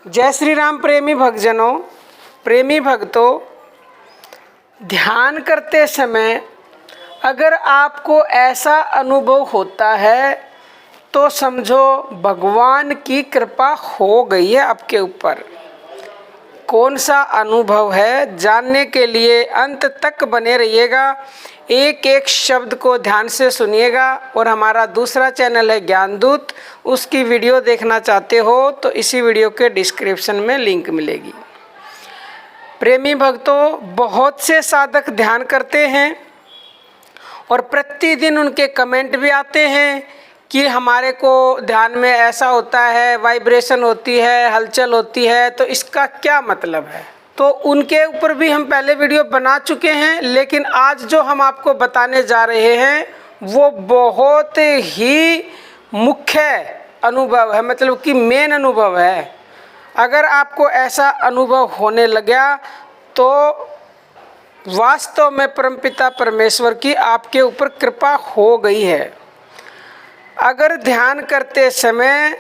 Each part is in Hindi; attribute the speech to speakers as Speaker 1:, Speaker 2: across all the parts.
Speaker 1: जय श्री राम प्रेमी भक्तजनों, प्रेमी भक्तों, ध्यान करते समय अगर आपको ऐसा अनुभव होता है तो समझो भगवान की कृपा हो गई है आपके ऊपर। कौन सा अनुभव है जानने के लिए अंत तक बने रहिएगा, एक एक शब्द को ध्यान से सुनिएगा। और हमारा दूसरा चैनल है ज्ञानदूत, उसकी वीडियो देखना चाहते हो तो इसी वीडियो के डिस्क्रिप्शन में लिंक मिलेगी। प्रेमी भक्तों, बहुत से साधक ध्यान करते हैं और प्रतिदिन उनके कमेंट भी आते हैं कि हमारे को ध्यान में ऐसा होता है, वाइब्रेशन होती है, हलचल होती है, तो इसका क्या मतलब है। तो उनके ऊपर भी हम पहले वीडियो बना चुके हैं, लेकिन आज जो हम आपको बताने जा रहे हैं वो बहुत ही मुख्य अनुभव है, मतलब कि मेन अनुभव है। अगर आपको ऐसा अनुभव होने लगा तो वास्तव में परमपिता परमेश्वर की आपके ऊपर कृपा हो गई है। अगर ध्यान करते समय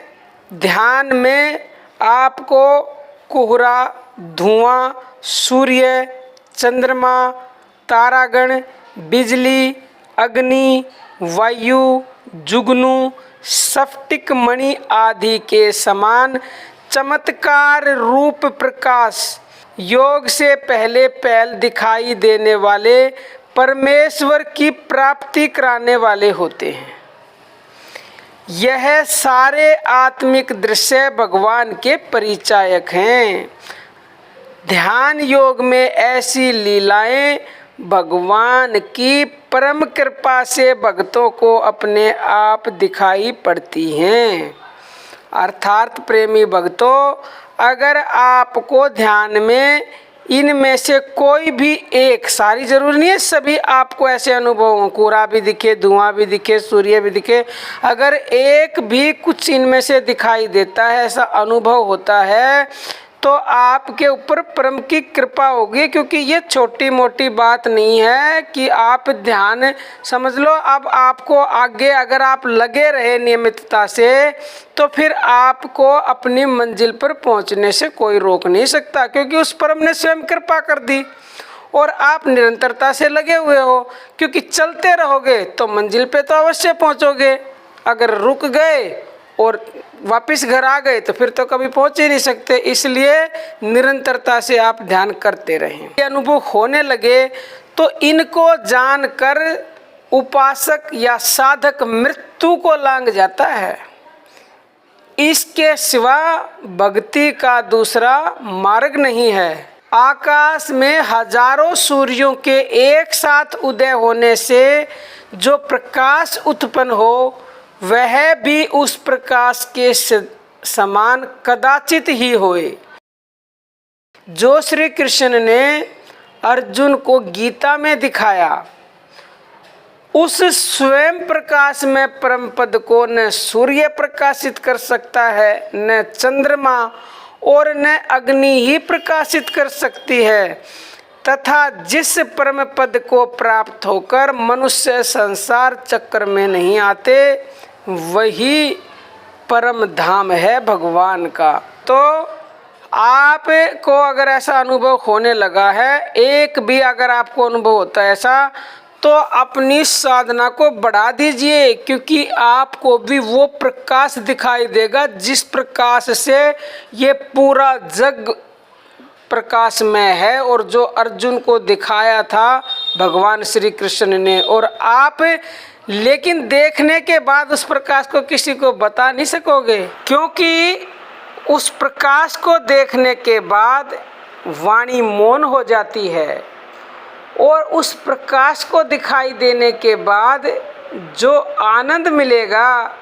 Speaker 1: ध्यान में आपको कोहरा, धुआं, सूर्य, चंद्रमा, तारागण, बिजली, अग्नि, वायु, जुगनू, स्फटिक मणि आदि के समान चमत्कार रूप प्रकाश योग से पहले पहल दिखाई देने वाले परमेश्वर की प्राप्ति कराने वाले होते हैं। यह सारे आत्मिक दृश्य भगवान के परिचायक हैं। ध्यान योग में ऐसी लीलाएं भगवान की परम कृपा से भक्तों को अपने आप दिखाई पड़ती हैं। अर्थात प्रेमी भक्तों, अगर आपको ध्यान में इनमें से कोई भी एक, सारी जरूरी नहीं है सभी आपको ऐसे अनुभव हो, कोहरा भी दिखे, धुआं भी दिखे, सूर्य भी दिखे, अगर एक भी कुछ इनमें से दिखाई देता है, ऐसा अनुभव होता है, तो आपके ऊपर परम की कृपा होगी। क्योंकि ये छोटी मोटी बात नहीं है कि आप ध्यान समझ लो। अब आपको आगे अगर आप लगे रहे नियमितता से तो फिर आपको अपनी मंजिल पर पहुंचने से कोई रोक नहीं सकता, क्योंकि उस परम ने स्वयं कृपा कर दी और आप निरंतरता से लगे हुए हो। क्योंकि चलते रहोगे तो मंजिल पे तो अवश्य पहुंचोगे, अगर रुक गए और वापस घर आ गए तो फिर तो कभी पहुंच ही नहीं सकते। इसलिए निरंतरता से आप ध्यान करते रहें। ये अनुभव होने लगे तो इनको जानकर उपासक या साधक मृत्यु को लांघ जाता है। इसके सिवा भक्ति का दूसरा मार्ग नहीं है। आकाश में हजारों सूर्यों के एक साथ उदय होने से जो प्रकाश उत्पन्न हो, वह भी उस प्रकाश के समान कदाचित ही होए। जो श्री कृष्ण ने अर्जुन को गीता में दिखाया, उस स्वयं प्रकाश में परम पद को न सूर्य प्रकाशित कर सकता है, न चंद्रमा और न अग्नि ही प्रकाशित कर सकती है। तथा जिस परम पद को प्राप्त होकर मनुष्य संसार चक्र में नहीं आते, वही परम धाम है भगवान का। तो आपको अगर ऐसा अनुभव होने लगा है, एक भी अगर आपको अनुभव होता है ऐसा, तो अपनी साधना को बढ़ा दीजिए, क्योंकि आपको भी वो प्रकाश दिखाई देगा जिस प्रकाश से ये पूरा जग प्रकाशमय है और जो अर्जुन को दिखाया था भगवान श्री कृष्ण ने। और आप लेकिन देखने के बाद उस प्रकाश को किसी को बता नहीं सकोगे, क्योंकि उस प्रकाश को देखने के बाद वाणी मौन हो जाती है और उस प्रकाश को दिखाई देने के बाद जो आनंद मिलेगा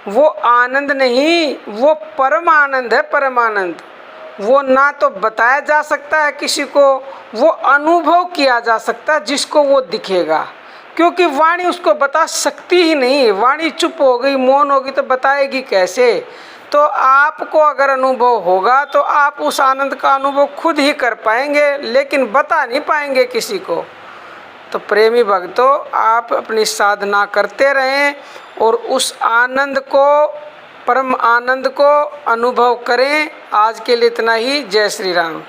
Speaker 1: वो आनंद नहीं, वो परम आनंद है। परम आनंद वो ना तो बताया जा सकता है किसी को, वो अनुभव किया जा सकता है जिसको वो दिखेगा। क्योंकि वाणी उसको बता सकती ही नहीं, वाणी चुप हो गई, मौन होगी तो बताएगी कैसे। तो आपको अगर अनुभव होगा तो आप उस आनंद का अनुभव खुद ही कर पाएंगे, लेकिन बता नहीं पाएंगे किसी को। तो प्रेमी भक्तों, आप अपनी साधना करते रहें और उस आनंद को परम आनंद को अनुभव करें। आज के लिए इतना ही। जय श्री राम।